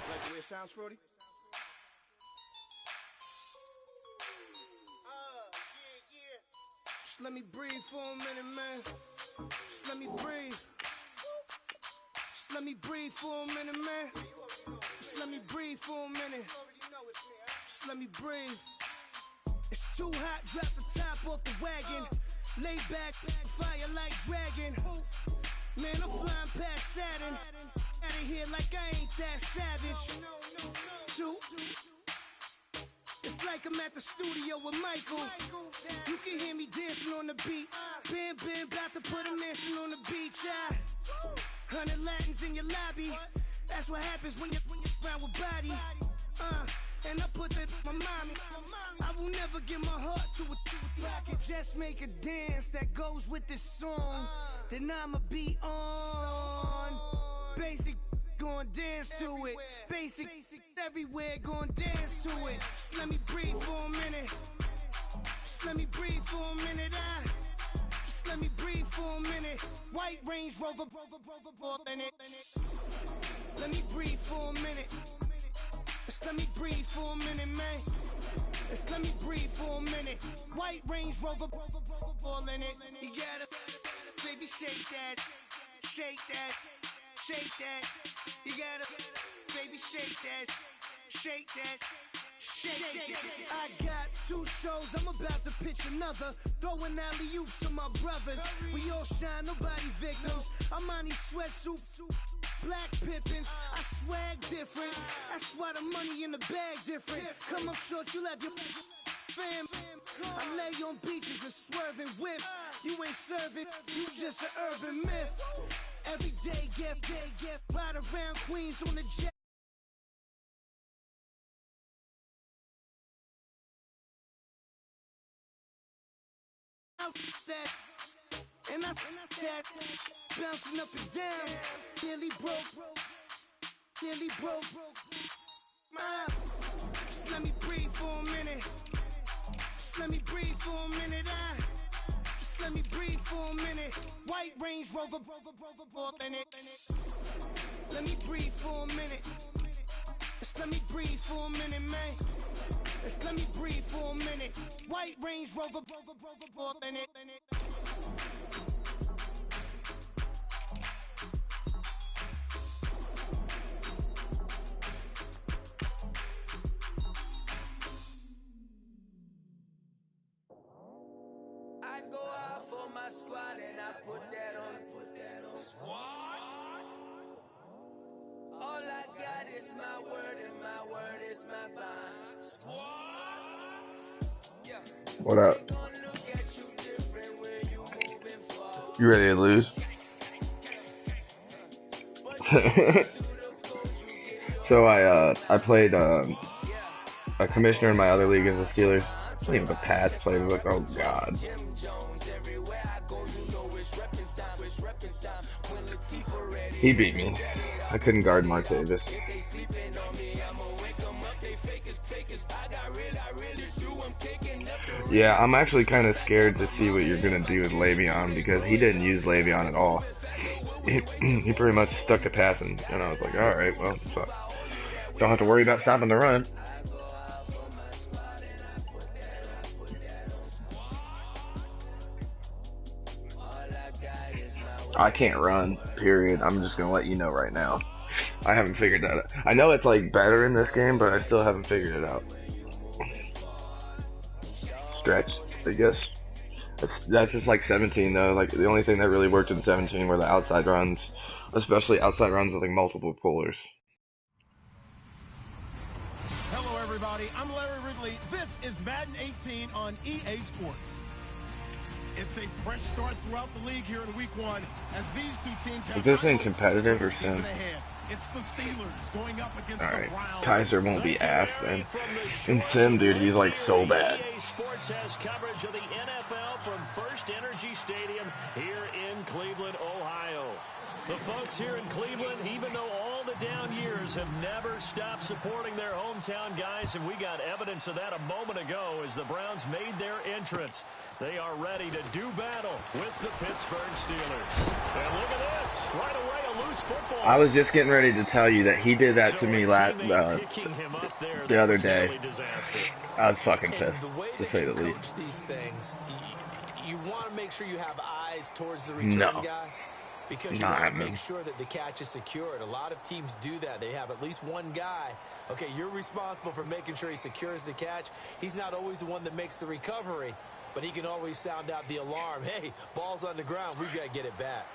Like the way it sounds, Frody? Just let me breathe for a minute, man. Just let me breathe. Just let me breathe for a minute, man. Just let me breathe for a minute. Just let me breathe. It's too hot, drop the top off the wagon. Lay back, fire like dragon. Man, I'm flying past Saturn. Out of here like I ain't that savage. Two. It's like I'm at the studio with Michael. You can hear me dancing on the beat. Bam, bam, about to put a mansion on the beach. 100 Latins in your lobby. That's what happens when you're around with body. And I put that in my mommy. I will never give my heart to a I can just make a dance that goes with this song. Then I'ma be on. Basic, gon' dance to it. Basic, everywhere, gon' dance to it. Just let me breathe for a minute. Just let me breathe for a minute. Just let me breathe for a minute. White Range Rover, in it. Let me breathe for a minute. Just let me breathe for a minute, man. Just let me breathe for a minute. White Range Rover, all in it. You gotta, baby, shake that, shake that, shake that. You gotta, baby, shake that, shake that. Shake. I got 2 shows, I'm about to pitch another. Throwing alley-oops to my brothers. We all shine, nobody victims. I'm on these sweatsuits, black Pippins. I swag different. That's why the money in the bag different. Come up short, you left your fam. I lay on beaches and swerving whips. You ain't serving, you just an urban myth. Every day, get ride around Queens on the jet. And I that bouncing up and down, nearly broke. Just let me breathe for a minute. Just let me breathe for a minute. Just let me breathe for a minute. White Range Rover, in it. Let me breathe for a minute. Just let me breathe for a minute, man. Just let me breathe for a minute. White Range Rover, in it. I go out for my squad and I put that on. Squad? All I got is my word and my word is my bond. Squad? Yeah. What up? You ready to lose? So I played a commissioner in my other league as the Steelers. I don't even the Pats playbook. Oh God. He beat me. I couldn't guard Martavis. Yeah, I'm actually kind of scared to see what you're gonna do with Le'Veon because he didn't use Le'Veon at all. He pretty much stuck to passing, and I was like, all right, well, so don't have to worry about stopping the run. I can't run, period. I'm just gonna let you know right now. I haven't figured that out. I know it's like better in this game, but I still haven't figured it out. Stretch, I guess. That's just like 17 though. Like the only thing that really worked in 17 were the outside runs, especially outside runs with like multiple pullers. Hello everybody, I'm Larry Ridley. This is Madden 18 on EA Sports. It's a fresh start throughout the league here in week 1 as these two teams have Is this in competitive or sim? It's the Steelers going up against Alright, the Browns. Kaiser won't be ass then. In sim, dude, he's like so bad. EA Sports has coverage of the NFL from First Energy Stadium here in Cleveland, Ohio. The folks here in Cleveland, even though all the down years, have never stopped supporting their hometown guys, and we got evidence of that a moment ago as the Browns made their entrance. They are ready to do battle with the Pittsburgh Steelers. And look at this, right away a loose football. I was just getting ready to tell you that he did that to me the other day. I was fucking pissed, to say the least. These things, you want to make sure you have eyes towards the return guy. Because you want to make sure that the catch is secured. A lot of teams do that. They have at least one guy. Okay, you're responsible for making sure he secures the catch. He's not always the one that makes the recovery, but he can always sound out the alarm. Hey, ball's on the ground. We've got to get it back.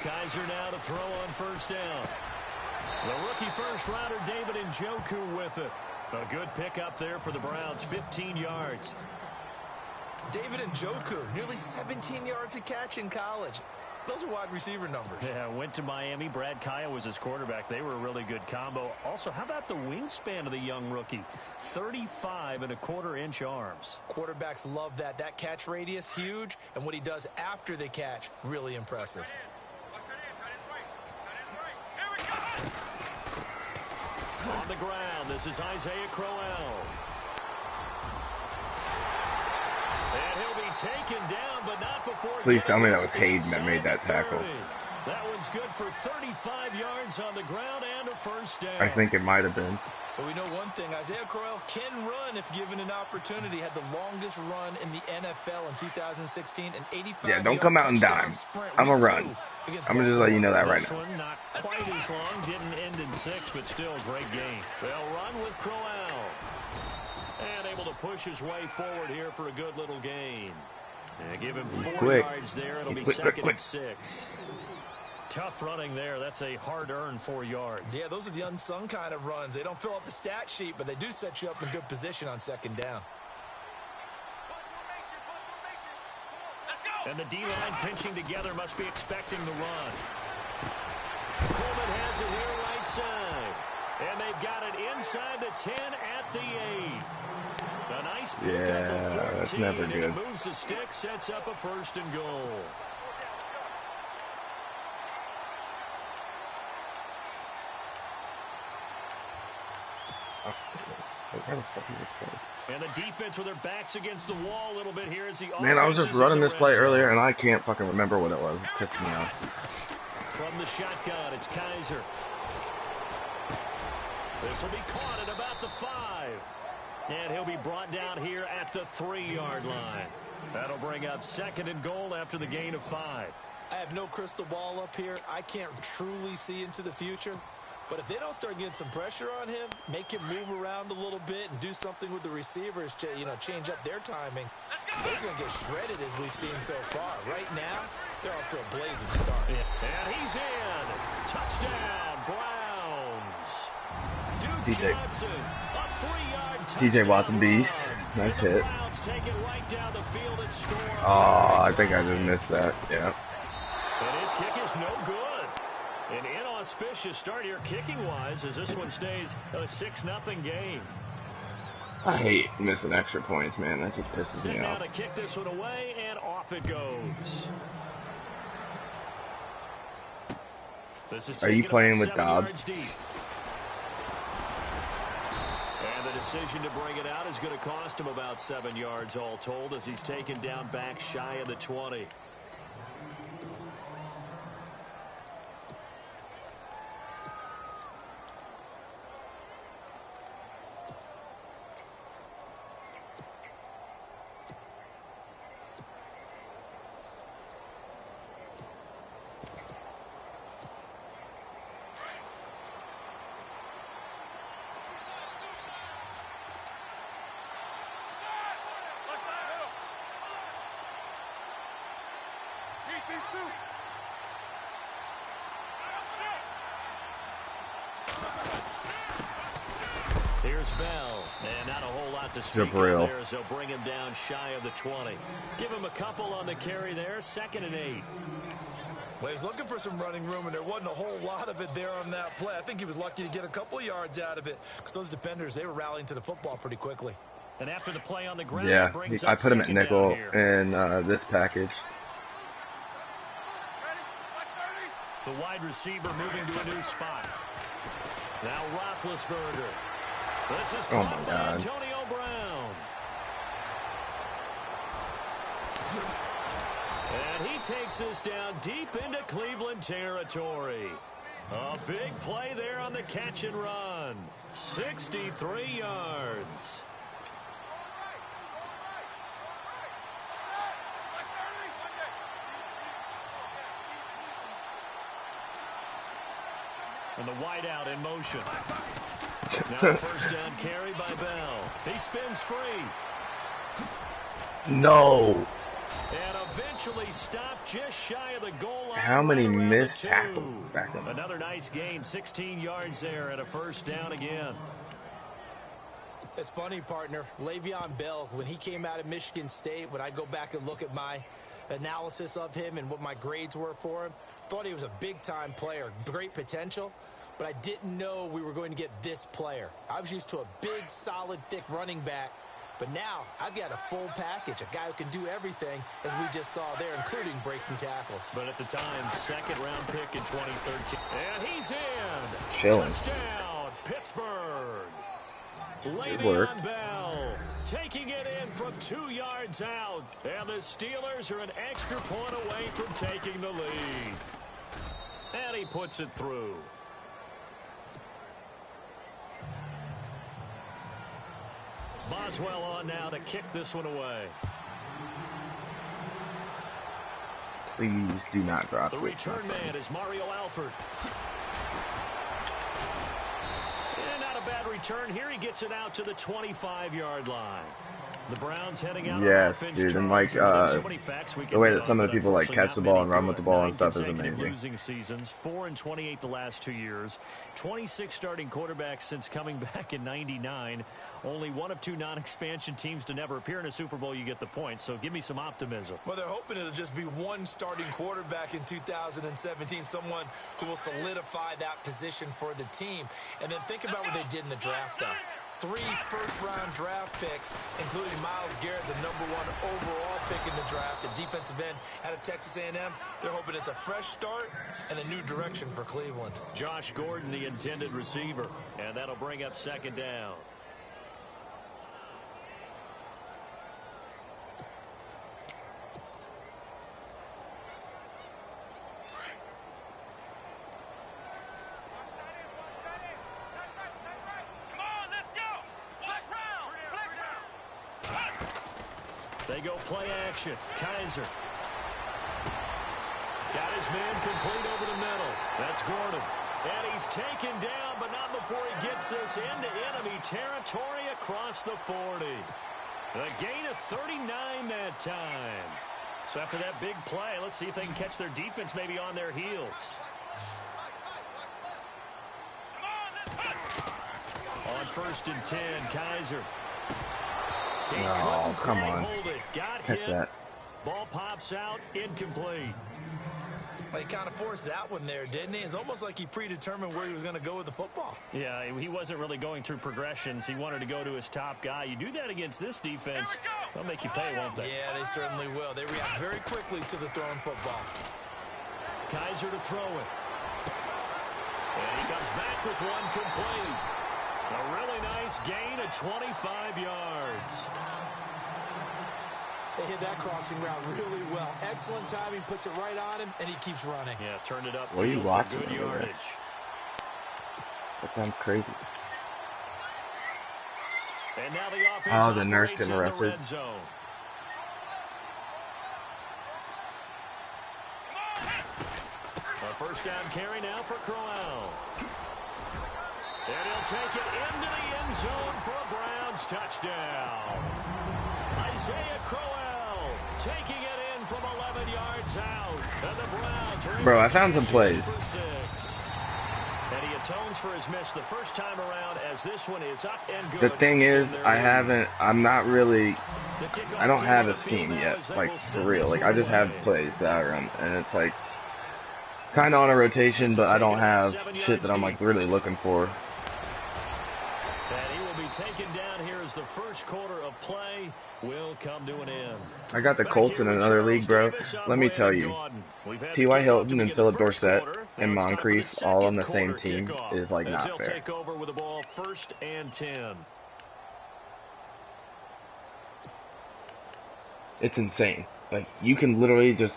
Kaiser now to throw on first down. The rookie first-rounder David Njoku with it. A good pickup there for the Browns, 15 yards. David Njoku, nearly 17 yards a catch in college. Those are wide receiver numbers. Yeah, went to Miami. Brad Kaya was his quarterback. They were a really good combo. Also, how about the wingspan of the young rookie? 35.25-inch arms. Quarterbacks love that. That catch radius, huge. And what he does after the catch, really impressive. On the ground, this is Isaiah Crowell. And he'll be taken down, but not before... Please tell me that was Hayden that made that tackle. That one's good for 35 yards on the ground and a first down. I think it might have been. But we know one thing, Isaiah Crowell can run if given an opportunity. Had the longest run in the NFL in 2016, an 85. Yeah, don't come out and dime. I'm a run. I'm gonna just let you know that right now. This one not quite as long, didn't end in 6, but still a great game. They'll run with Crowell. And able to push his way forward here for a good little gain. And give him 4 yards there. It'll be second and 6. Tough running there. That's a hard-earned 4 yards. Yeah, those are the unsung kind of runs. They don't fill up the stat sheet, but they do set you up in good position on second down. And the D-line pinching together, must be expecting the run. Coleman has it here right side. And they've got it inside the 10 at the 8. A nice pickup of 14, that's never good. And it moves the stick, sets up a first and goal. And the defense with their backs against the wall a little bit here as the man, I was just running this play earlier and I can't fucking remember what it was. It pissed me off. From the shotgun, it's Kaiser. This will be caught at about the 5. And he'll be brought down here at the 3-yard line. That'll bring up second and goal after the gain of 5. I have no crystal ball up here. I can't truly see into the future. But if they don't start getting some pressure on him, make him move around a little bit and do something with the receivers, change up their timing, they're going to get shredded as we've seen so far. Right now, they're off to a blazing start. Yeah. And he's in. Touchdown, Browns. Duke Johnson, a 3-yard touchdown. TJ Watson beast. Nice hit. Right down the field and score. Oh, I think I just missed that. Yeah. And his kick is no good. An inauspicious start here kicking-wise as this one stays a 6-0 game. I hate missing extra points, man. That just pisses me Now off. to kick this one away, and off it goes. This is Are you playing with Dobbs? And the decision to bring it out is going to cost him about 7 yards all told as he's taken down back shy of the 20. There's Bell. And not a whole lot to speak of there as they'll bring him down shy of the 20. Give him a couple on the carry there. 2nd and 8. Well, he's looking for some running room, and there wasn't a whole lot of it there on that play. I think he was lucky to get a couple of yards out of it because those defenders, they were rallying to the football pretty quickly. And after the play on the ground, yeah, I put him at nickel in this package. The wide receiver moving to a new spot. Now Roethlisberger. This is caught by Antonio Brown. And he takes us down deep into Cleveland territory. A big play there on the catch and run. 63 yards. And the wideout in motion. Now first down carry by Bell. He spins free. No. And eventually stopped just shy of the goal line. How many missed tackles back then? Another nice gain, 16 yards there and a first down again. It's funny, partner. Le'Veon Bell, when he came out of Michigan State, when I go back and look at my analysis of him and what my grades were for him, thought he was a big-time player, great potential, but I didn't know we were going to get this player. I was used to a big, solid, thick running back, but now I've got a full package, a guy who can do everything, as we just saw there, including breaking tackles. But at the time, 2nd-round pick in 2013. And he's in. Chilling. Touchdown, Pittsburgh. Le'Veon Bell taking it in from 2 yards out. And the Steelers are an extra point away from taking the lead. And he puts it through. Boswell on now to kick this one away. Please do not drop the return man is Mario Alford. And not a bad return here. He gets it out to the 25-yard line. The Browns heading out. Yes, dude, and like the way that some of the people like catch the ball and run with the ball and stuff is amazing. Losing seasons, 4-28 the last 2 years, 26 starting quarterbacks since coming back in '99. Only one of 2 non-expansion teams to never appear in a Super Bowl. You get the point. So give me some optimism. Well, they're hoping it'll just be one starting quarterback in 2017, someone who will solidify that position for the team. And then think about what they did in the draft, though. 3 first-round draft picks, including Myles Garrett, the #1 overall pick in the draft, a defensive end out of Texas A&M. They're hoping it's a fresh start and a new direction for Cleveland. Josh Gordon, the intended receiver, and that'll bring up 2nd down. They go play action. Kaiser. Got his man complete over the middle. That's Gordon. And he's taken down, but not before he gets us into enemy territory across the 40. A gain of 39 that time. So after that big play, let's see if they can catch their defense maybe on their heels. On 1st and 10, Kaiser. No, come on. Catch that. Ball pops out, incomplete. Well, he kind of forced that one there, didn't he? It's almost like he predetermined where he was going to go with the football. Yeah, he wasn't really going through progressions. He wanted to go to his top guy. You do that against this defense, they'll make you pay, won't they? Yeah, they certainly will. They react very quickly to the thrown football. Kaiser to throw it. And he comes back with one complete. A really nice gain of 25 yards. They hit that crossing route really well. Excellent timing, puts it right on him, and he keeps running. Yeah, turned it up. What are you watching? Good yardage. That sounds crazy. And now the offense. Oh, the nurse getting arrested. A first down carry now for Crowell. And he'll take it into the end zone for a Browns touchdown. Isaiah Crowell taking it in from 11 yards out. And the Browns are Bro, I found some plays. And he atones for his miss the first time around as this one is up and good. The thing is, I don't have a team yet, like, for real. Like, I just have plays that I run, and it's like, kind of on a rotation, but I don't have shit that I'm, like, really looking for. And he will be taken down here as the first quarter of play will come to an end. I got the Colts in another league, bro. Let me tell you, T.Y. Hilton and Philip Dorsett and Moncrief all on the same team is, like, not fair. Take over with the ball, 1st and 10. It's insane. Like, you can literally just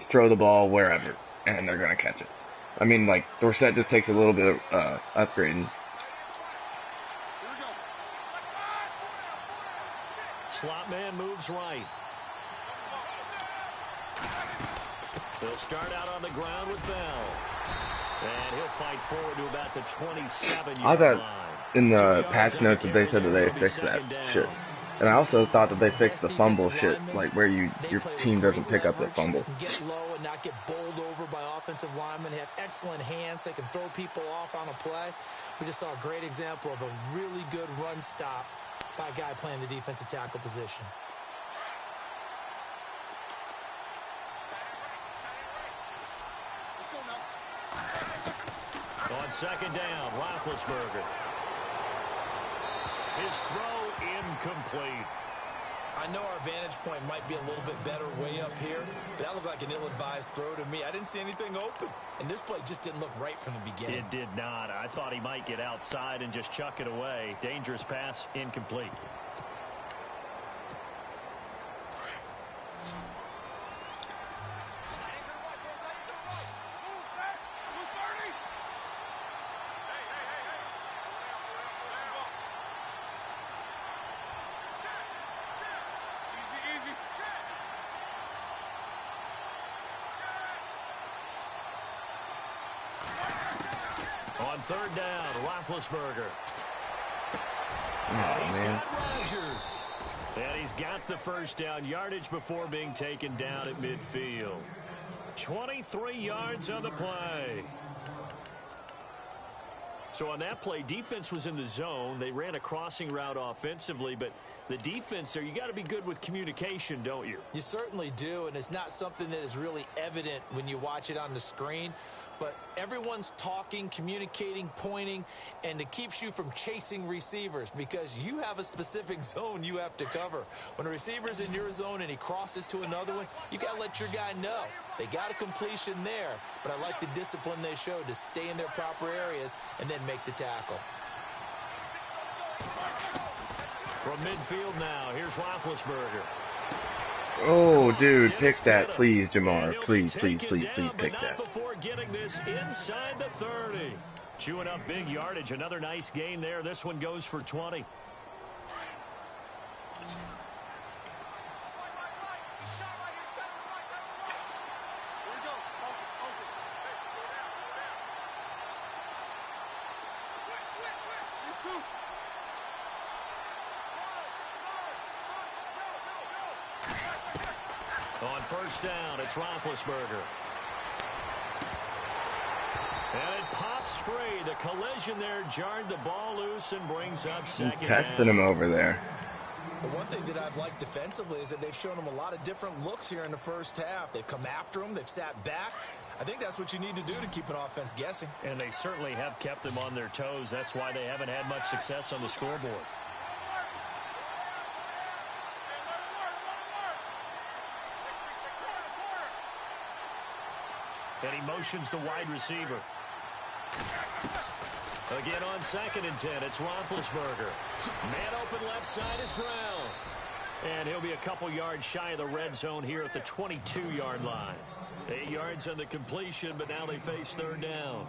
throw the ball wherever, and they're going to catch it. I mean, like, Dorsett just takes a little bit of upgrading. Slot man moves right. He'll start out on the ground with Bell. And he'll fight forward to about the 27-yard line. I thought in the patch notes that they said that they fixed that shit. And I also thought that they fixed the fumble shit, like where your team doesn't pick up the fumble. Get low and not get bowled over by offensive linemen. They have excellent hands. They can throw people off on a play. We just saw a great example of a really good run stop by a guy playing the defensive tackle position. On 2nd down, Roethlisberger. His throw incomplete. I know our vantage point might be a little bit better way up here, but that looked like an ill-advised throw to me. I didn't see anything open, and this play just didn't look right from the beginning. It did not. I thought he might get outside and just chuck it away. Dangerous pass, incomplete. On 3rd down, Roethlisberger. Oh, He's man. got Rodgers. And he's got the first down yardage before being taken down at midfield. 23 yards on the play. So on that play, defense was in the zone. They ran a crossing route offensively, but the defense there, you got to be good with communication, don't you? You certainly do, and it's not something that is really evident when you watch it on the screen. But everyone's talking, communicating, pointing, and it keeps you from chasing receivers because you have a specific zone you have to cover. When a receiver's in your zone and he crosses to another one, you got to let your guy know. They got a completion there, but I like the discipline they showed to stay in their proper areas and then make the tackle. From midfield now, here's Roethlisberger. Oh, dude, pick that, please, Jamar. Please, please, please, please pick that. Before getting this inside the 30. Chewing up big yardage. Another nice gain there. This one goes for 20. On 1st down, it's Roethlisberger. And it pops free. The collision there jarred the ball loose and brings up 2nd down. Testing him over there. The one thing that I've liked defensively is that they've shown him a lot of different looks here in the first half. They've come after him. They've sat back. I think that's what you need to do to keep an offense guessing. And they certainly have kept them on their toes. That's why they haven't had much success on the scoreboard. And he motions the wide receiver. Again on 2nd and 10, it's Roethlisberger. Man open left side is Brown. And he'll be a couple yards shy of the red zone here at the 22-yard line. 8 yards on the completion, but now they face 3rd down.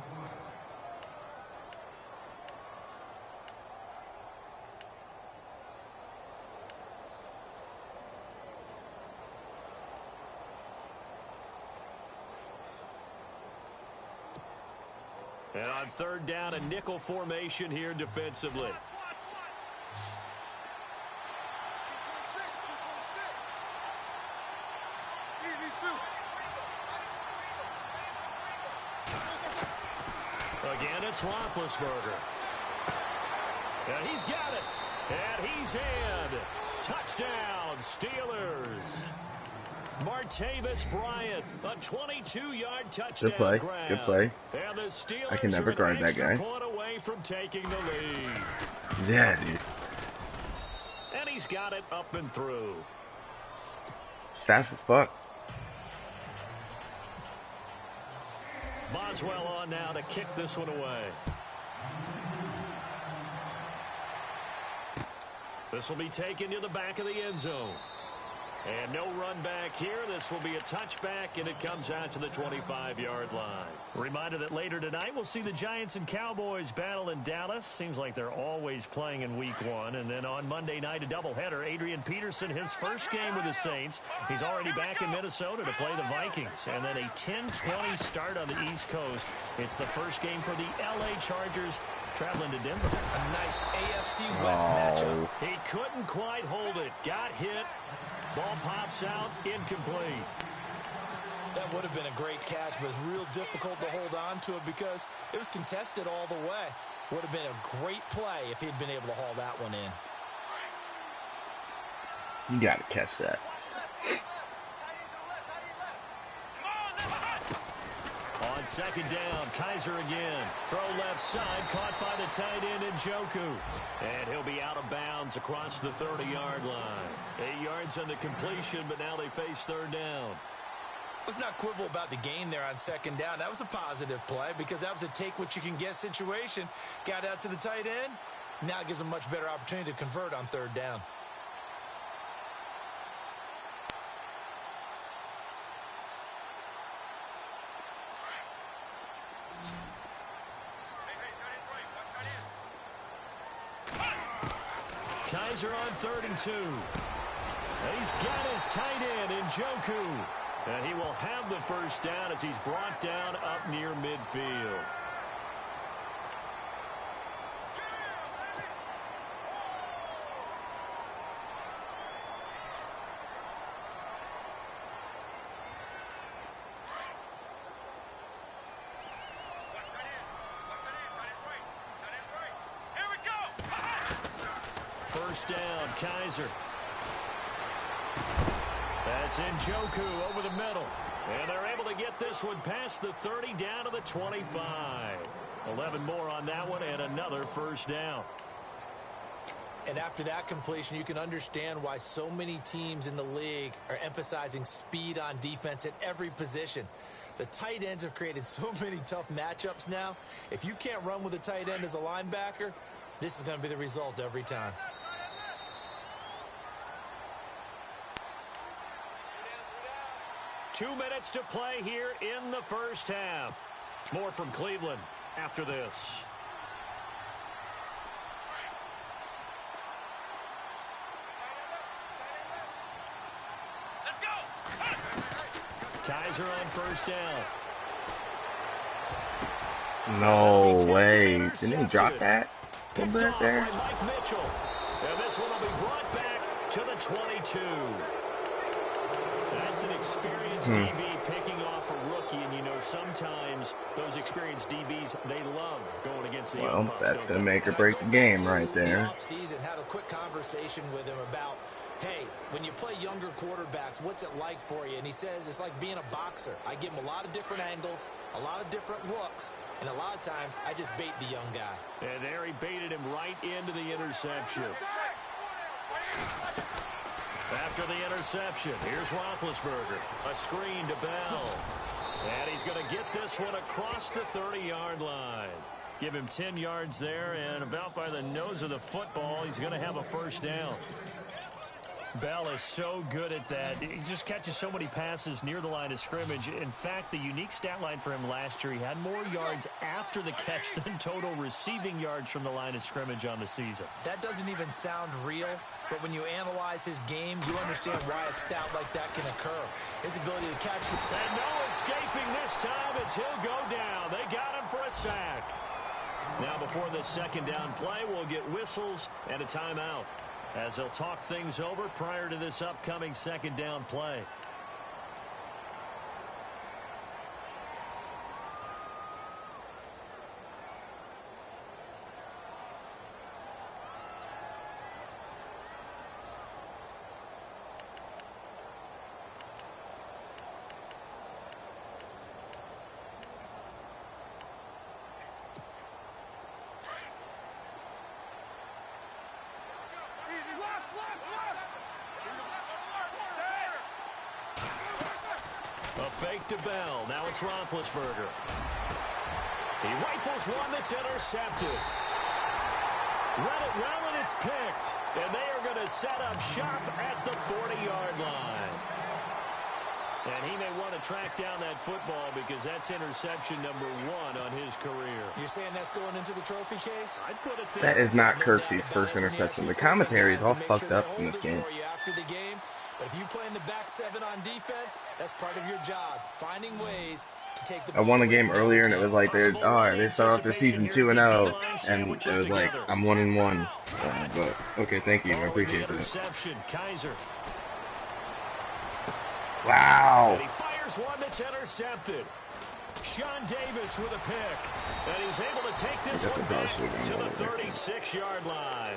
And on 3rd down, a nickel formation here defensively. Again, it's Roethlisberger. And he's got it. And he's in. Touchdown, Steelers. Martavis Bryant, a 22-yard touchdown. Good play. Grab. Good play. And the Steelers I can never guard that guy. point away from taking the lead. Yeah, dude. And he's got it up and through. Fast as fuck. Boswell on now to kick this one away. This will be taken to the back of the end zone. And no run back here. This will be a touchback, and it comes out to the 25-yard line. Reminder that later tonight we'll see the Giants and Cowboys battle in Dallas. Seems like they're always playing in Week 1. And then on Monday night, a doubleheader. Adrian Peterson, his first game with the Saints. He's already back in Minnesota to play the Vikings. And then a 10-20 start on the East Coast. It's the first game for the L.A. Chargers traveling to Denver. A nice AFC West matchup. He couldn't quite hold it. Got hit. Ball pops out, incomplete. That would have been a great catch, but it's real difficult to hold on to it because it was contested all the way. Would have been a great play if he'd been able to haul that one in. You gotta catch that. On second down, Kaiser again. Throw left side, caught by the tight end Njoku. And he'll be out of bounds across the 30-yard line. 8 yards on the completion, but now they face third down. Let's not quibble about the gain there on second down. That was a positive play because that was a take-what-you-can-get situation. Got out to the tight end. Now it gives them a much better opportunity to convert on third down. Kaiser on 3rd and 2. He's got his tight end Njoku. And he will have the first down as he's brought down up near midfield. First down, Kaiser. That's Njoku over the middle. And they're able to get this one past the 30 down to the 25. 11 more on that one and another first down. And after that completion, you can understand why so many teams in the league are emphasizing speed on defense at every position. The tight ends have created so many tough matchups now. If you can't run with a tight end as a linebacker, this is going to be the result every time. Two minutes to play here in the first half. More from Cleveland after this. Let's go. Kaiser on first down. No way. Didn't he drop that? Picked off by Mike Mitchell. And this one will be brought back to the 22. That's an experienced DB picking off a rookie, and you know sometimes those experienced DBs, they love going against the young bucks. That's the make or break the game right there. Offseason, had a quick conversation with him about, hey, when you play younger quarterbacks, what's it like for you? And he says it's like being a boxer. I give him a lot of different angles, a lot of different looks, and a lot of times I just bait the young guy. And there he baited him right into the interception. After the interception, here's Roethlisberger. A screen to Bell. And he's going to get this one across the 30-yard line. Give him 10 yards there, and about by the nose of the football, he's going to have a first down. Bell is so good at that. He just catches so many passes near the line of scrimmage. In fact, the unique stat line for him last year, he had more yards after the catch than total receiving yards from the line of scrimmage on the season. That doesn't even sound real, but when you analyze his game, you understand why a stat like that can occur. His ability to catch the... And no escaping this time as he'll go down. They got him for a sack. Now before this second down play, we'll get whistles and a timeout, as they'll talk things over prior to this upcoming second down play. A fake to Bell. Now it's Roethlisberger. He rifles one that's intercepted. Read it well, and it's picked. And they are going to set up shop at the 40-yard line. And he may want to track down that football because that's interception number 1 on his career. You're saying that's going into the trophy case? I'd put it there. That is not Kirksey's first interception. The commentary is all fucked up in this game. After the game, but if you play in the back 7 on defense, that's part of your job. Finding ways to take the ball. I won a game earlier, and it was like they start off their season 2-0, and it was like I'm 1-1. But okay, thank you, I appreciate that. Kaiser. Wow. And he fires one that's intercepted. Sean Davis with a pick. And he's able to take this one back to the 36-yard line.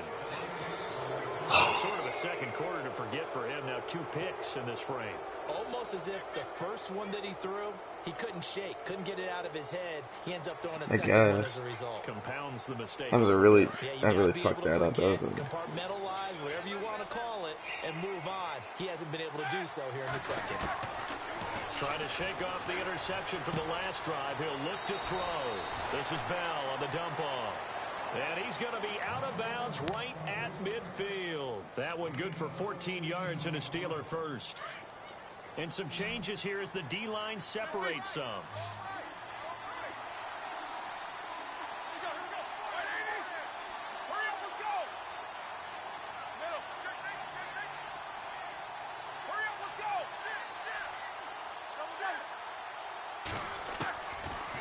Sort of a second quarter to forget for him. Now 2 picks in this frame. Almost as if the first one that he threw, he couldn't shake, couldn't get it out of his head. He ends up throwing a second one as a result. Compounds the mistake. That was a really, that really fucked that up. Compartmentalize, whatever you want to call it, and move on. He hasn't been able to do so here in the second. Trying to shake off the interception from the last drive. He'll look to throw. This is Bell on the dump-off. And he's going to be out of bounds right at midfield. That one good for 14 yards and a Steeler first. And some changes here as the D-line separates some.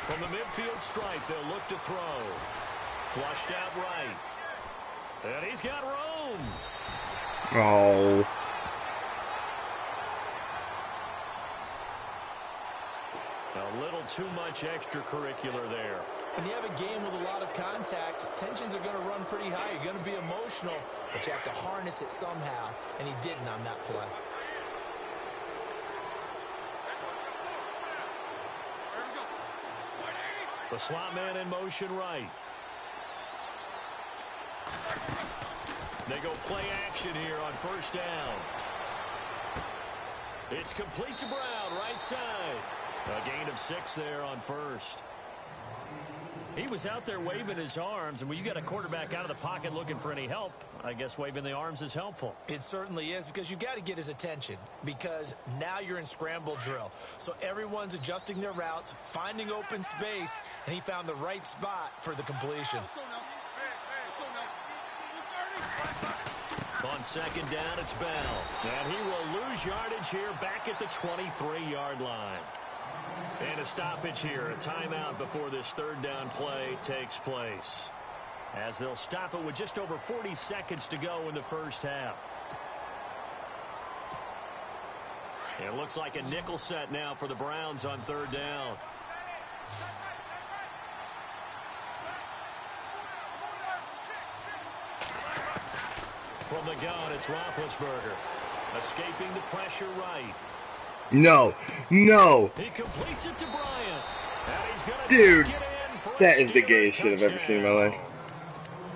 From the midfield stripe, they'll look to throw. Flushed out right. And he's got room. Oh. A little too much extracurricular there. When you have a game with a lot of contact, tensions are going to run pretty high. You're going to be emotional, but you have to harness it somehow, and he didn't on that play. The slot man in motion right. They go play action here on first down. It's complete to Brown, right side. A gain of 6 there on first. He was out there waving his arms, and when you got a quarterback out of the pocket looking for any help, I guess waving the arms is helpful. It certainly is, because you got to get his attention, because now you're in scramble drill. So everyone's adjusting their routes, finding open space, and he found the right spot for the completion. On second down, it's Bell. And he will lose yardage here back at the 23-yard line. And a stoppage here, a timeout before this third down play takes place. As they'll stop it with just over 40 seconds to go in the first half. It looks like a nickel set now for the Browns on third down. From the gun, it's Roethlisberger. Escaping the pressure right. No. No. He completes it to Bryant. And he's gonna Dude, take it in for that a is the Steeler gayest shit I've ever seen in my life.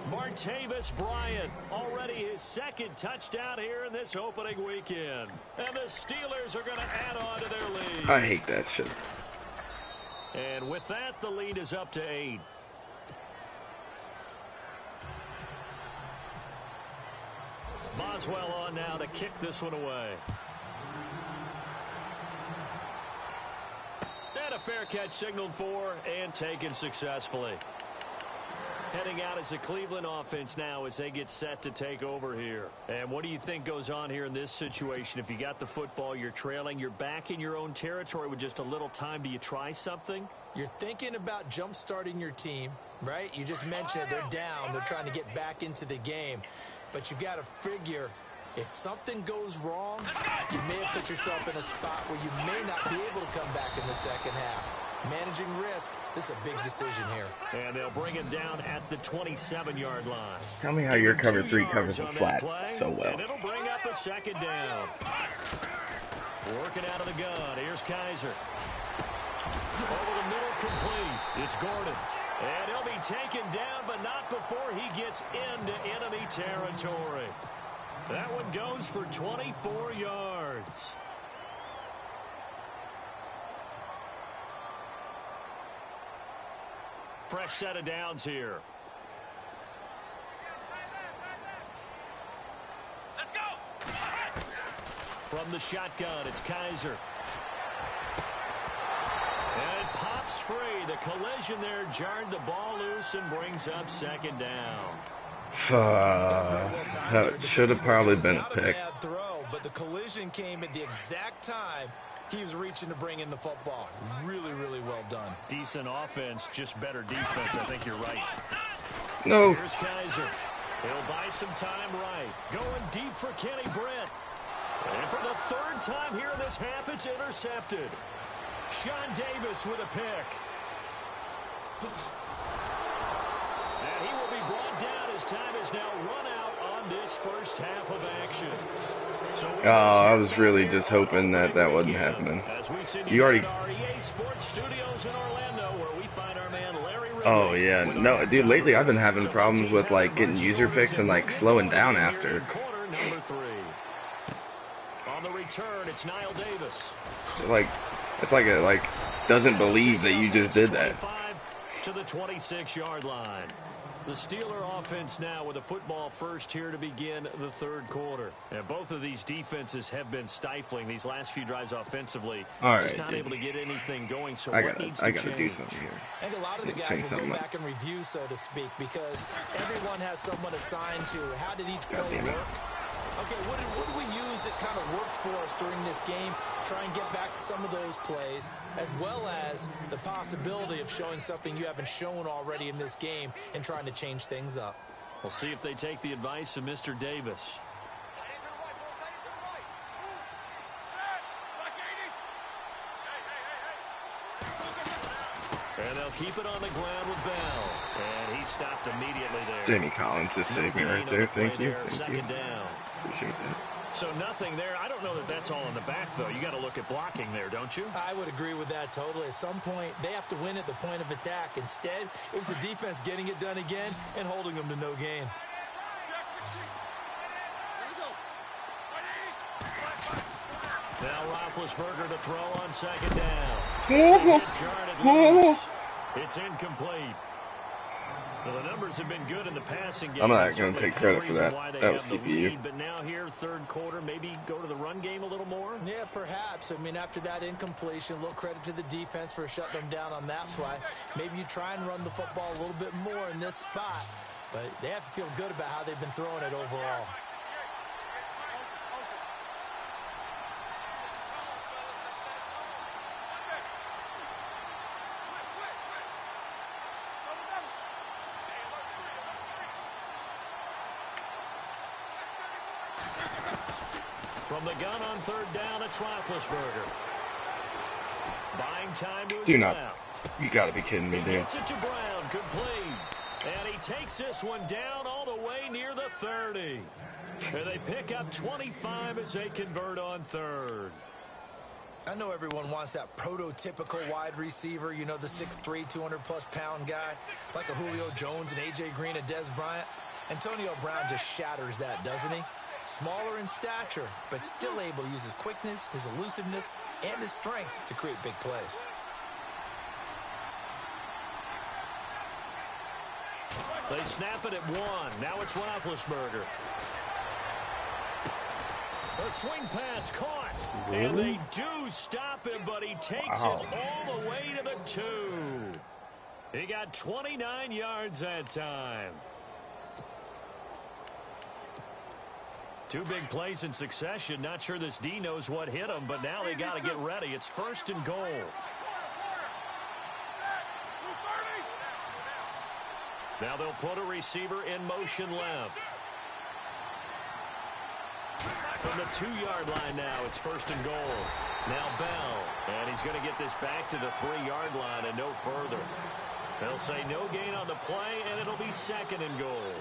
Martavis Bryant, already his second touchdown here in this opening weekend. And the Steelers are going to add on to their lead. I hate that shit. And with that, the lead is up to 8. Boswell on now to kick this one away. And a fair catch signaled for and taken successfully. Heading out as the Cleveland offense now as they get set to take over here. And what do you think goes on here in this situation? If you got the football, you're trailing, you're back in your own territory with just a little time. Do you try something? You're thinking about jump-starting your team, right? You just mentioned it. They're down. They're trying to get back into the game. But you got to figure, if something goes wrong, you may have put yourself in a spot where you may not be able to come back in the second half. Managing risk, this is a big decision here. And they'll bring him down at the 27-yard line. Tell me how your cover 3 covers the flats so well. And it'll bring up a second down. Working out of the gun. Here's Kaiser. Over the middle, complete. It's Gordon. And he'll be taken down, but not before he gets into enemy territory. That one goes for 24 yards. Fresh set of downs here. Let's go. From the shotgun, it's Kaiser. And it pops free. The collision there jarred the ball loose and brings up second down. That should have probably been a pick. Bad throw, but the collision came at the exact time he was reaching to bring in the football. Really, really well done. Decent offense, just better defense. I think you're right. No. Here's Kaiser. He'll buy some time right. Going deep for Kenny Brent. And for the third time here in this half, it's intercepted. Sean Davis with a pick. And he will be brought down as time is now run out on this first half of action. So I was really just hoping that wasn't happening. You already... Oh, yeah. No, dude, lately I've been having problems with, like, getting user picks and, like, slowing down after. On the return, it's Niall Davis. Like, it's like it, like, doesn't believe that you just did that. To the 26-yard line. The Steeler offense now with a football first here to begin the third quarter. And both of these defenses have been stifling these last few drives offensively. All right, just not able to get anything going. So I what needs to gotta change? do something here. I think a lot of the guys will go back and review, so to speak, because everyone has someone assigned to how did each play work. Okay, what did we use that kind of worked for us during this game? Try and get back to some of those plays, as well as the possibility of showing something you haven't shown already in this game and trying to change things up. We'll see if they take the advice of Mr. Davis. And they'll keep it on the ground with Bell. And he stopped immediately there. Jamie Collins just saved me right there. Thank you. Second down. Appreciate that. So nothing there. I don't know that that's all in the back, though. You got to look at blocking there, don't you? I would agree with that totally. At some point, they have to win at the point of attack. Instead, it was the defense getting it done again and holding them to no gain. Now Roethlisberger to throw on second down. It's incomplete. Well, the numbers have been good in the passing game. I'm not going to take credit for that. That was CPU. But now here, third quarter, maybe go to the run game a little more? Yeah, perhaps. I mean, after that incompletion, a little credit to the defense for shutting them down on that play. Maybe you try and run the football a little bit more in this spot. But they have to feel good about how they've been throwing it overall. From the gun on third down, it's Roethlisberger. Buying time to his Do not. left. You got to be kidding me, He dude. gets it to Brown, complete. And he takes this one down all the way near the 30. And they pick up 25 as they convert on third. I know everyone wants that prototypical wide receiver, you know, the 6'3", 200-plus-pound guy, like a Julio Jones and A.J. Green and Dez Bryant. Antonio Brown just shatters that, doesn't he? Smaller in stature, but still able to use his quickness, his elusiveness, and his strength to create big plays. They snap it at one. Now it's Roethlisberger. A swing pass caught. And they do stop him, but he takes it all the way to the 2. He got 29 yards that time. 2 big plays in succession. Not sure this D knows what hit him, but now they got to get ready. It's first and goal. Now they'll put a receiver in motion left. From the 2-yard line now, it's first and goal. Now Bell, and he's going to get this back to the 3-yard line and no further. They'll say no gain on the play, and it'll be second and goal.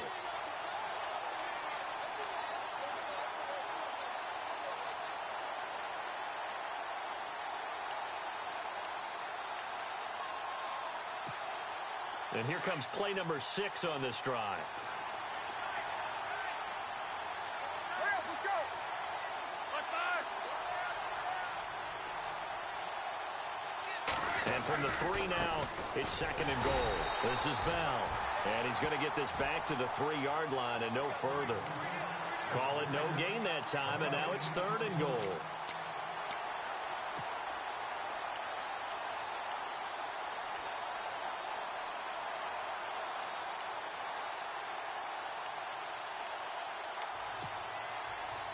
And here comes play number 6 on this drive. And from the 3 now. It's 2nd and goal. This is Bell. And he's going to get this back to the 3-yard line and no further. Call it no gain that time, and now it's 3rd and goal.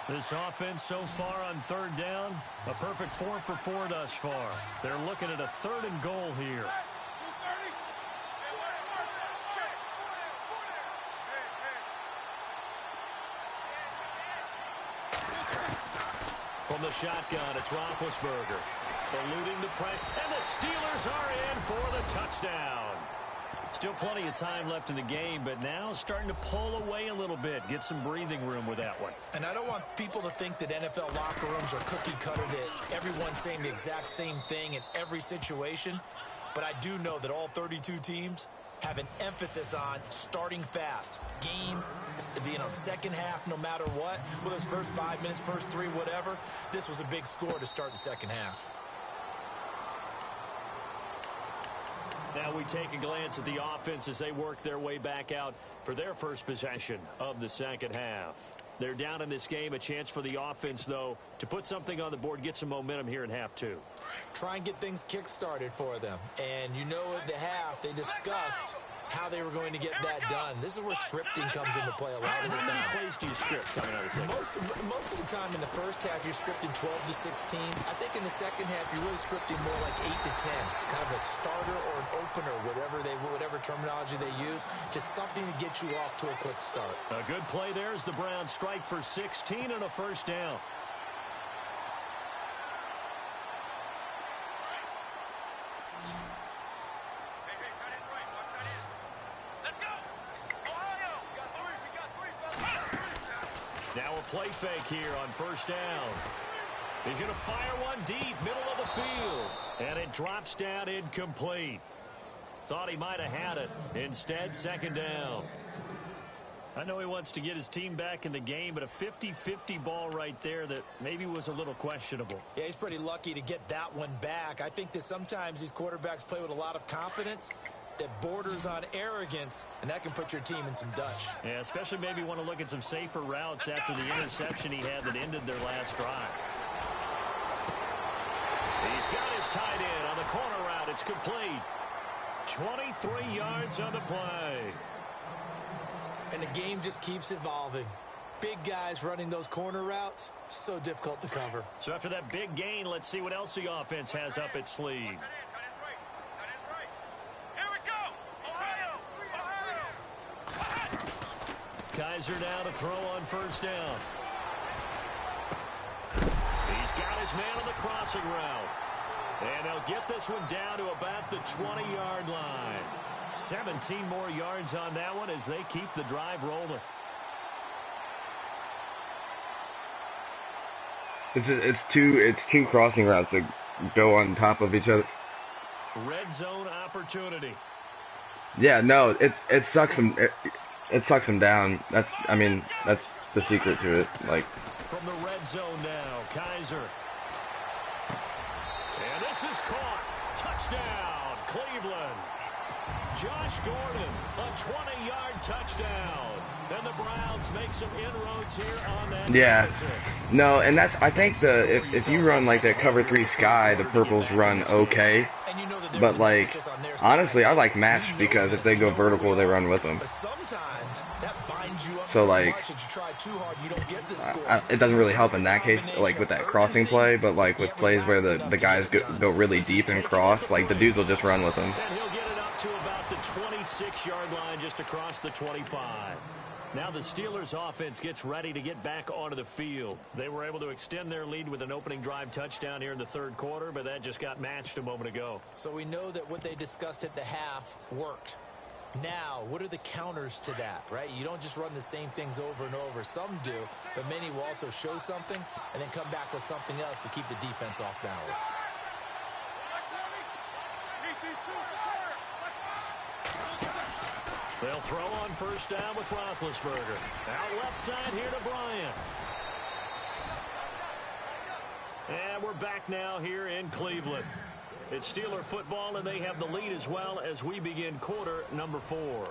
This offense so far on 3rd down, a perfect 4 for 4 thus far. They're looking at a 3rd and goal here. From the shotgun, it's Roethlisberger. Eluding the press, and the Steelers are in for the touchdown. Still plenty of time left in the game, but now starting to pull away a little bit. Get some breathing room with that one. And I don't want people to think that NFL locker rooms are cookie cutter, that everyone's saying the exact same thing in every situation. But I do know that all 32 teams have an emphasis on starting fast. Game, second half, no matter what. Whether it's first 5 minutes, first 3, whatever. This was a big score to start the second half. Now we take a glance at the offense as they work their way back out for their first possession of the second half. They're down in this game. A chance for the offense, though, to put something on the board, get some momentum here in half 2. Try and get things kick-started for them. And you know at the half, they discussed how they were going to get that done. This is where scripting comes into play a lot of the time. How many plays do you script coming out of the second? Most of the time in the first half, you're scripting 12 to 16. I think in the second half, you're really scripting more like 8 to 10. Kind of a starter or an opener, whatever terminology they use. Just something to get you off to a quick start. A good play there as the Browns strike for 16 and a first down. Now a play fake here on first down. He's going to fire one deep, middle of the field. And it drops down incomplete. Thought he might have had it. Instead, second down. I know he wants to get his team back in the game, but a 50-50 ball right there that maybe was a little questionable. Yeah, he's pretty lucky to get that one back. I think that sometimes these quarterbacks play with a lot of confidence that borders on arrogance, and that can put your team in some Dutch. Yeah, especially maybe want to look at some safer routes after the interception he had that ended their last drive. He's got his tight end on the corner route. It's complete. 23 yards on the play. And the game just keeps evolving. Big guys running those corner routes, so difficult to cover. So after that big gain, let's see what else the offense has up its sleeve. Kaiser now to throw on first down. He's got his man on the crossing route. And they'll get this one down to about the 20-yard line. 17 more yards on that one as they keep the drive rolling. It's two crossing routes that go on top of each other. Red zone opportunity. Yeah, no, it sucks them. It sucks them down. That's the secret to it. Like, from the red zone now, Kaiser. And this is caught. Touchdown, Cleveland. Josh Gordon, a 20-yard touchdown. And the Browns make some inroads here on that. Yeah. No, and that's, I think if you run like that cover 3 sky, the purples run okay. But like, honestly, I like match because if they go vertical, they run with them. So like, it doesn't really help in that case, like with that crossing play, but like with plays where the guys go really deep and cross, like the dudes will just run with them. And he'll get it up to about the 26-yard line, just across the 25. Now the Steelers offense gets ready to get back onto the field. They were able to extend their lead with an opening drive touchdown here in the third quarter, but that just got matched a moment ago. So we know that what they discussed at the half worked. Now, what are the counters to that, right? You don't just run the same things over and over. Some do, but many will also show something and then come back with something else to keep the defense off balance. They'll throw on first down with Roethlisberger. Out left side here to Bryant. And we're back now here in Cleveland. It's Steeler football, and they have the lead as well as we begin quarter number 4.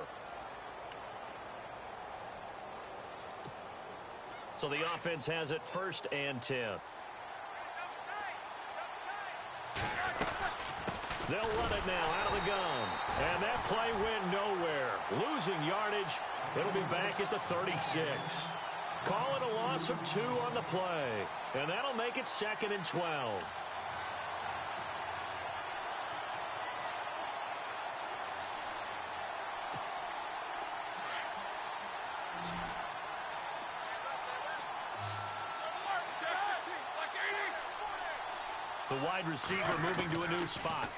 So the offense has it 1st and 10. They'll run it now out of the gun. And that play went nowhere. Losing yardage. It'll be back at the 36. Call it a loss of 2 on the play. And that'll make it 2nd and 12. The wide receiver moving to a new spot.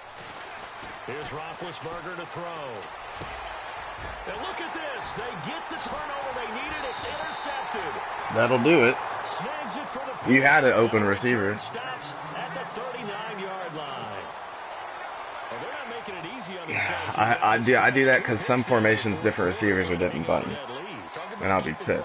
Here's Roethlisberger to throw. And look at this. They get the turnover they needed. It's intercepted. That'll do it. Snags it for the You had an open receiver. Stops at the 39-yard line. Well, they're not making it easy on themselves. I do that because some formations, different receivers are different buttons. And I'll be pissed.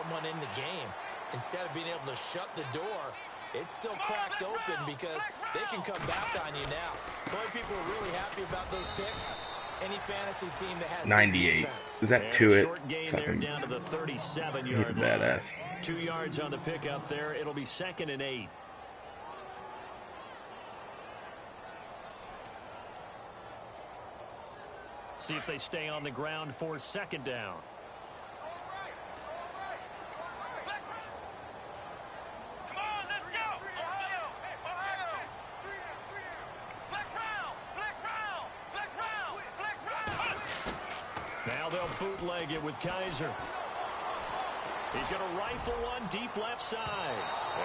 Instead of being able to shut the door, it's still cracked open because they can come back on you now. The only people are really happy about those picks, any fantasy team that has 98. Is that to it? Short gain there down to the 37-yard He's badass. line. 2 yards on the pickup there. It'll be 2nd and 8. See if they stay on the ground for 2nd down. Now they'll bootleg it with Kaiser. He's going to rifle one deep left side.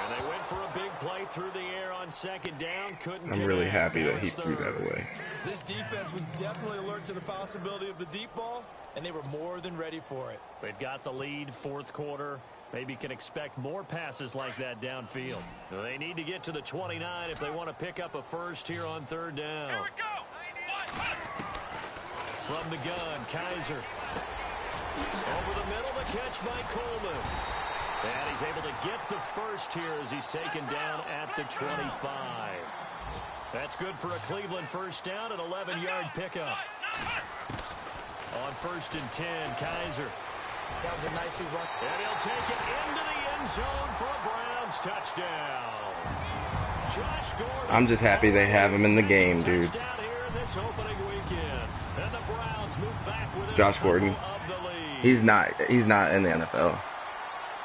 And they went for a big play through the air on 2nd down. Couldn't I'm really happy that he threw that away. This defense was definitely alert to the possibility of the deep ball, and they were more than ready for it. They've got the lead, 4th quarter. Maybe can expect more passes like that downfield. They need to get to the 29 if they want to pick up a first here on 3rd down. Here we go. From the gun, Kaiser. Over the middle, the catch by Coleman. And he's able to get the first here as he's taken down at the 25. That's good for a Cleveland 1st down, an 11-yard pickup. On 1st and 10, Kaiser. That was a nicely run. And he'll take it into the end zone for a Browns touchdown. Josh Gordon. I'm just happy they have him in the game, dude. This opening weekend. And the Browns move back with Josh Gordon. He's not in the NFL.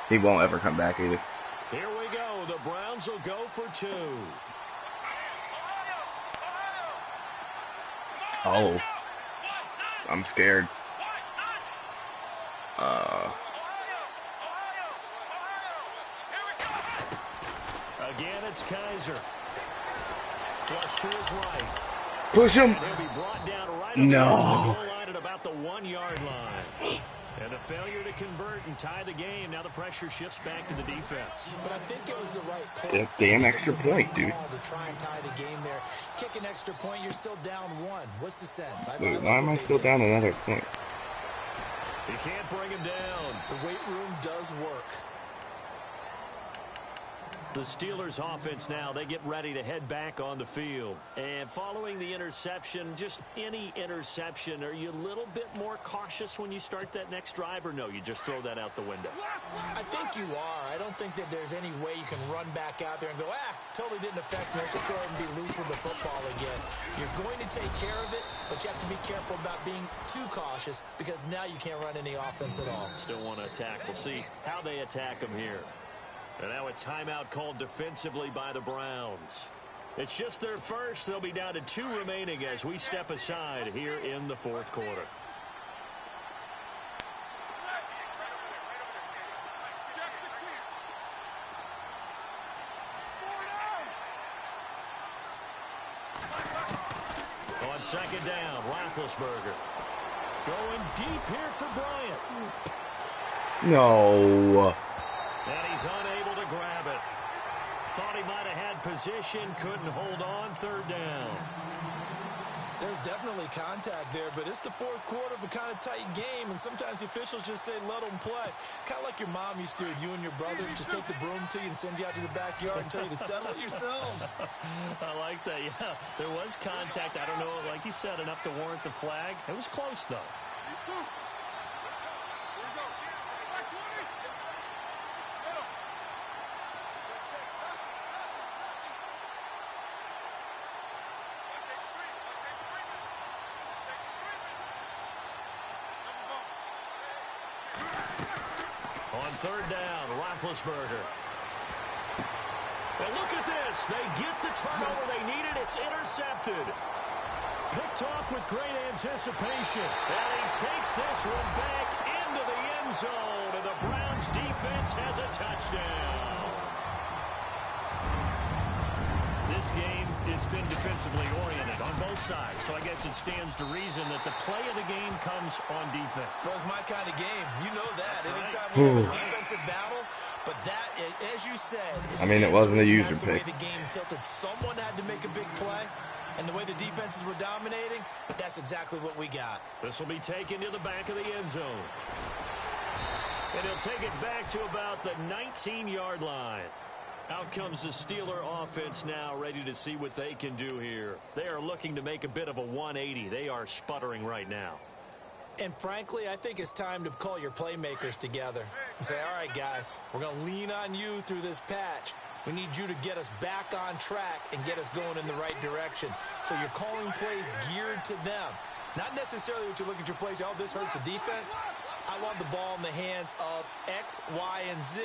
He won't ever come back either. Here we go. The Browns will go for 2. Oh. I'm scared. Again, it's Kaiser. Flush to his right. Push him. He'll be brought down right No. at about the 1-yard line. And a failure to convert and tie the game. Now the pressure shifts back to the defense. But I think it was the right play. Damn extra point, dude. To try and tie the game there. Kick an extra point, you're still down 1. What's the sense? Wait, why am I still down another point? You can't bring him down. The weight room does work. The Steelers offense now, they get ready to head back on the field. And following the interception, just any interception, are you a little bit more cautious when you start that next drive, or no, you just throw that out the window? I think you are. I don't think that there's any way you can run back out there and go, totally didn't affect me. Let's just go ahead and be loose with the football again. You're going to take care of it, but you have to be careful about being too cautious because now you can't run any offense at all. Still want to attack. We'll see how they attack them here. And now a timeout called defensively by the Browns. It's just their first. They'll be down to 2 remaining as we step aside here in the 4th quarter. On 2nd down, Roethlisberger. Going deep here for Bryant. No. And he's unable to grab it. Thought he might have had position, couldn't hold on. 3rd down. There's definitely contact there, but it's the fourth quarter of a kind of tight game, and sometimes the officials just say, let them play. Kind of like your mom used to do, you and your brothers just take the broom to you and send you out to the backyard and tell you to settle it yourselves. I like that, yeah. There was contact. I don't know, like you said, enough to warrant the flag. It was close, though. On third down, Roethlisberger. And look at this. They get the turnover they needed. It's intercepted. Picked off with great anticipation. And he takes this one back into the end zone. And the Browns defense has a touchdown. This game, it's been defensively oriented on both sides. So I guess it stands to reason that the play of the game comes on defense. So it's my kind of game. You know that. That's Anytime right. we have a defensive battle, but that, as you said, it wasn't a user the way pick. the game tilted. Someone had to make a big play, and the way the defenses were dominating, that's exactly what we got. This will be taken to the back of the end zone. And he'll take it back to about the 19-yard line. Out comes the Steeler offense now, ready to see what they can do here. They are looking to make a bit of a 180. They are sputtering right now. And frankly, I think it's time to call your playmakers together and say, all right, guys, we're going to lean on you through this patch. We need you to get us back on track and get us going in the right direction. So you're calling plays geared to them. Not necessarily what you look at your plays, oh, this hurts the defense. I want the ball in the hands of X, Y, and Z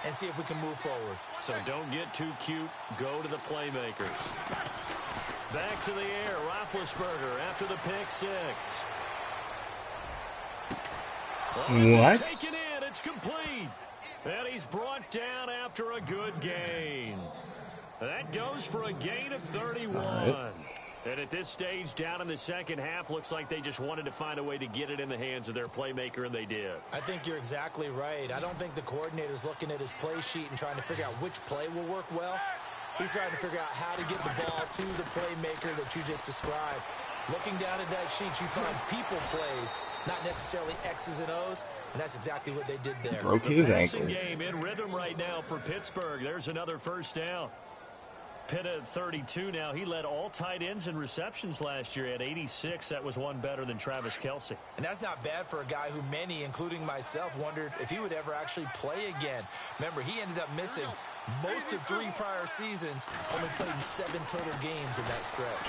and see if we can move forward. So don't get too cute. Go to the playmakers. Back to the air. Roethlisberger after the pick six. What? Taken in. It's complete. And he's brought down after a good gain. That goes for a gain of 31. And at this stage, down in the second half, looks like they just wanted to find a way to get it in the hands of their playmaker, and they did. I think you're exactly right. I don't think the coordinator's looking at his play sheet and trying to figure out which play will work well. He's trying to figure out how to get the ball to the playmaker that you just described. Looking down at that sheet, you find people plays, not necessarily X's and O's, and that's exactly what they did there. Broke his Passing ankle. game in rhythm right now for Pittsburgh. There's another first down. Pitt at 32 now. He led all tight ends in receptions last year at 86. That was one better than Travis Kelce. And that's not bad for a guy who many, including myself, wondered if he would ever actually play again. Remember, he ended up missing most of 3 prior seasons, only played in 7 total games in that stretch.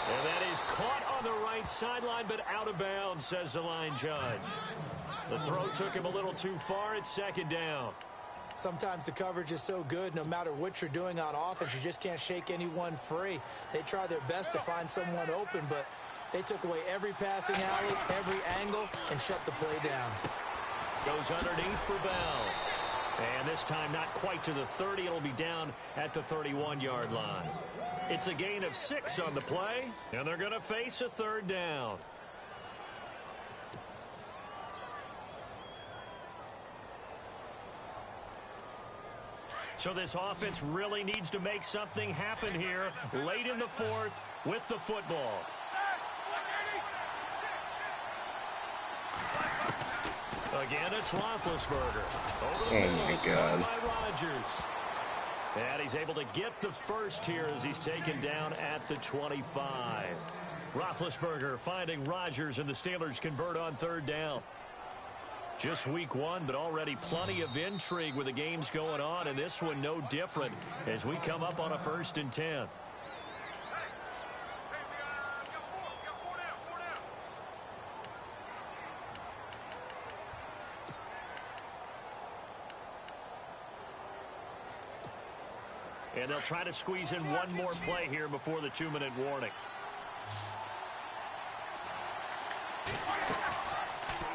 And that is caught on the right sideline, but out of bounds, says the line judge. The throw took him a little too far. It's second down. Sometimes the coverage is so good, no matter what you're doing on offense, you just can't shake anyone free. They try their best to find someone open, but they took away every passing alley, every angle, and shut the play down. Goes underneath for Bell. And this time not quite to the 30. It'll be down at the 31-yard line. It's a gain of 6 on the play, and they're going to face a third down. So this offense really needs to make something happen here late in the fourth with the football. Again, it's Roethlisberger. Over the middle, it's caught by Rodgers. And he's able to get the first here as he's taken down at the 25. Roethlisberger finding Rodgers, and the Steelers convert on third down. Just week 1, but already plenty of intrigue with the games going on, and this one no different as we come up on a 1st and 10. And they'll try to squeeze in one more play here before the 2-minute warning.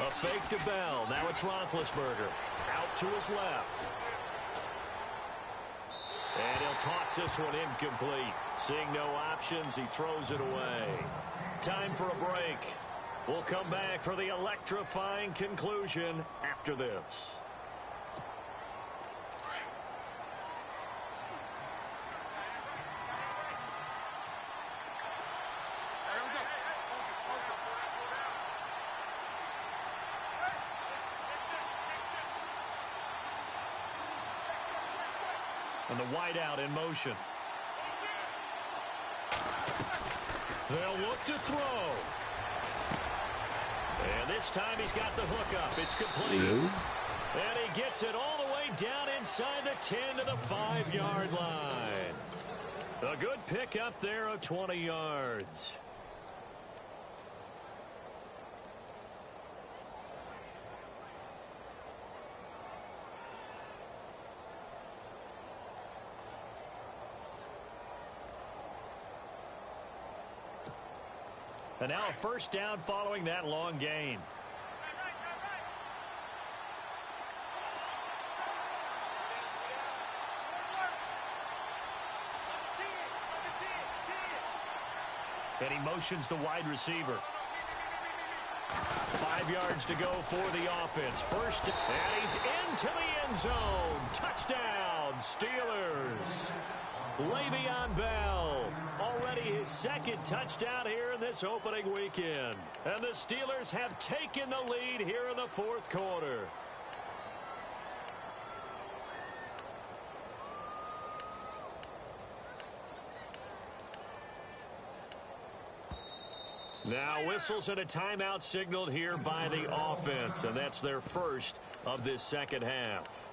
A fake to Bell. Now it's Roethlisberger. Out to his left. And he'll toss this one incomplete. Seeing no options, he throws it away. Time for a break. We'll come back for the electrifying conclusion after this. And the wideout in motion. They'll look to throw. And this time he's got the hook up. It's complete. And he gets it all the way down inside the 10 to the 5-yard line. A good pickup there of 20 yards. And now a first down following that long gain. And he motions the wide receiver. 5 yards to go for the offense. First, and he's into the end zone. Touchdown, Steelers. Le'Veon Bell, already his second touchdown here in this opening weekend. And the Steelers have taken the lead here in the fourth quarter. Now whistles and a timeout signaled here by the offense, and that's their first of this second half.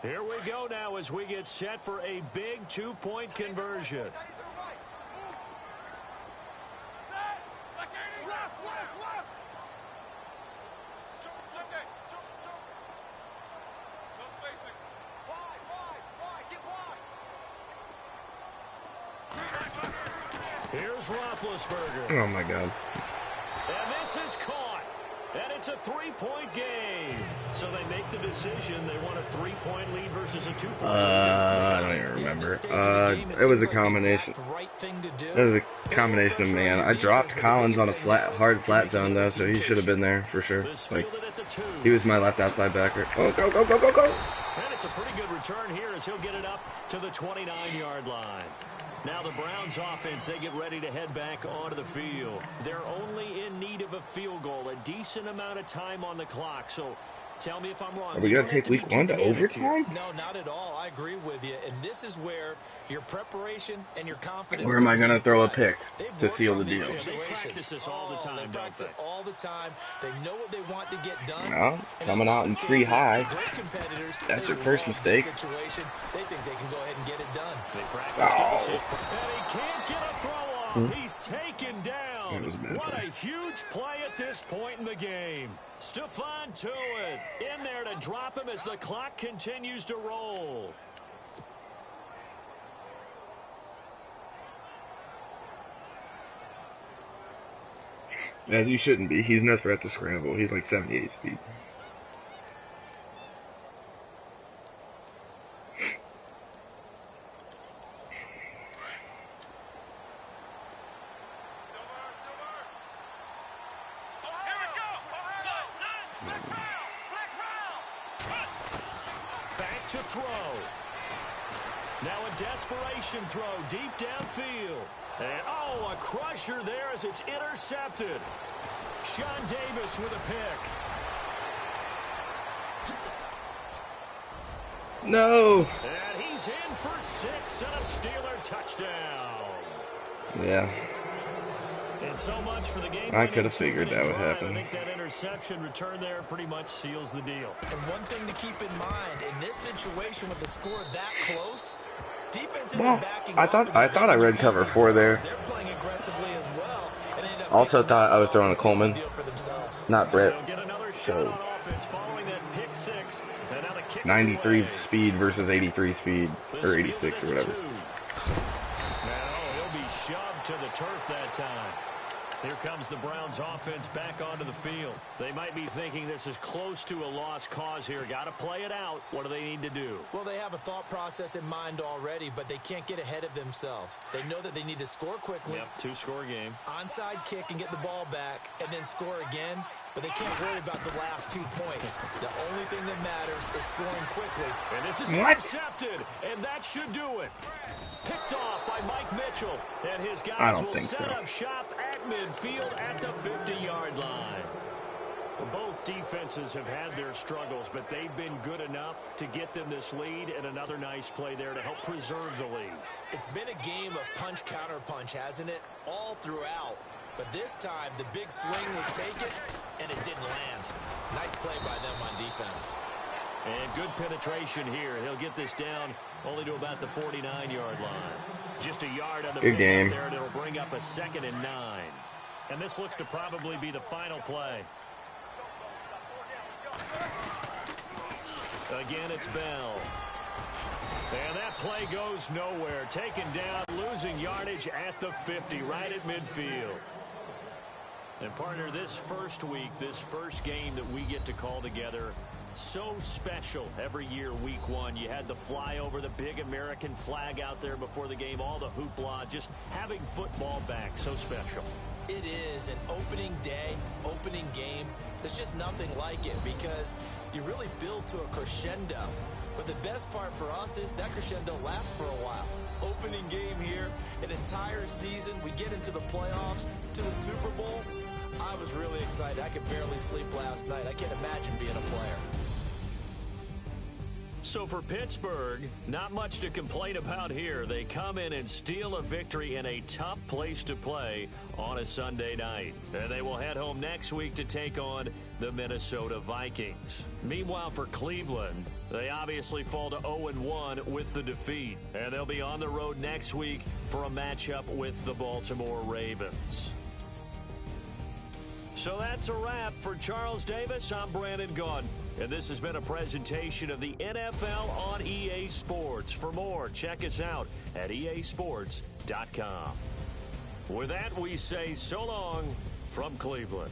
Here we go now as we get set for a big 2-point conversion. Here's Roethlisberger. Oh my God. And this is caught. And it's a 3-point game. So they make the decision. They want a 3-point lead versus a 2-point lead. I don't even remember. It was a combination. It was a combination of, man. I dropped Collins on a hard flat zone, though, so he should have been there for sure. Like, he was my left outside backer. Oh, go, go, go, go, go. And it's a pretty good return here as he'll get it up to the 29-yard line. Now the Browns offense, they get ready to head back onto the field. They're only in need of a field goal, a decent amount of time on the clock. So tell me if I'm wrong. Are we going to take week 1 to overtime? No, not at all. I agree with you. And this is where your preparation and your confidence. Where am I going to throw a pick to seal the deal? They practice this all the time, don't they? All the time. They know what they want to get done. No, coming out in 3 high. That's your first mistake. They think they can go ahead and get it done. They practice it. And he can't get a throw off. He's taken down. What a huge play at this point in the game. Stephon Tuitt in there to drop him as the clock continues to roll. As you shouldn't be. He's no threat to scramble. He's like 78 speed. Back to throw. Now a desperation throw deep downfield. And, oh, a crusher there as it's intercepted. Sean Davis with a pick. No. And he's in for 6 and a Steeler touchdown. Yeah. And so much for the game. I could have figured that would happen. I think that interception return there pretty much seals the deal. And one thing to keep in mind, in this situation with the score that close, defense isn't backing I thought I read cover 4 there. They're playing aggressively as well. And end up Also thought I was throwing a Coleman, not Brett. So 93 speed versus 83 speed, or 86 or whatever. Now he'll be shoved to the turf that time. Here comes the Browns offense back onto the field. They might be thinking this is close to a lost cause here. Got to play it out. What do they need to do? Well, they have a thought process in mind already, but they can't get ahead of themselves. They know that they need to score quickly. Yep, 2-score game. Onside kick and get the ball back, and then score again. But they can't worry about the last 2 points. The only thing that matters is scoring quickly. And this is intercepted, and that should do it. Picked off by Mike Mitchell, and his guys will set up shop at midfield at the 50-yard line. Both defenses have had their struggles, but they've been good enough to get them this lead, and another nice play there to help preserve the lead. It's been a game of punch-counter-punch, hasn't it? All throughout. But this time, the big swing was taken, and it didn't land. Nice play by them on defense. And good penetration here. He'll get this down only to about the 49-yard line. Just a yard on the good game there, and it'll bring up a 2nd and 9. And this looks to probably be the final play. Again, it's Bell. And that play goes nowhere. Taken down, losing yardage at the 50, right at midfield. And partner, this first week, this first game that we get to call together, so special every year, week 1. You had the flyover, the big American flag out there before the game, all the hoopla, just having football back, so special. It is an opening day, opening game. There's just nothing like it because you really build to a crescendo. But the best part for us is that crescendo lasts for a while. Opening game here, an entire season. We get into the playoffs, to the Super Bowl. I was really excited. I could barely sleep last night. I can't imagine being a player. So for Pittsburgh, not much to complain about here. They come in and steal a victory in a tough place to play on a Sunday night. And they will head home next week to take on the Minnesota Vikings. Meanwhile, for Cleveland, they obviously fall to 0-1 with the defeat. And they'll be on the road next week for a matchup with the Baltimore Ravens. So that's a wrap. For Charles Davis, I'm Brandon Gaudin. And this has been a presentation of the NFL on EA Sports. For more, check us out at easports.com. With that, we say so long from Cleveland.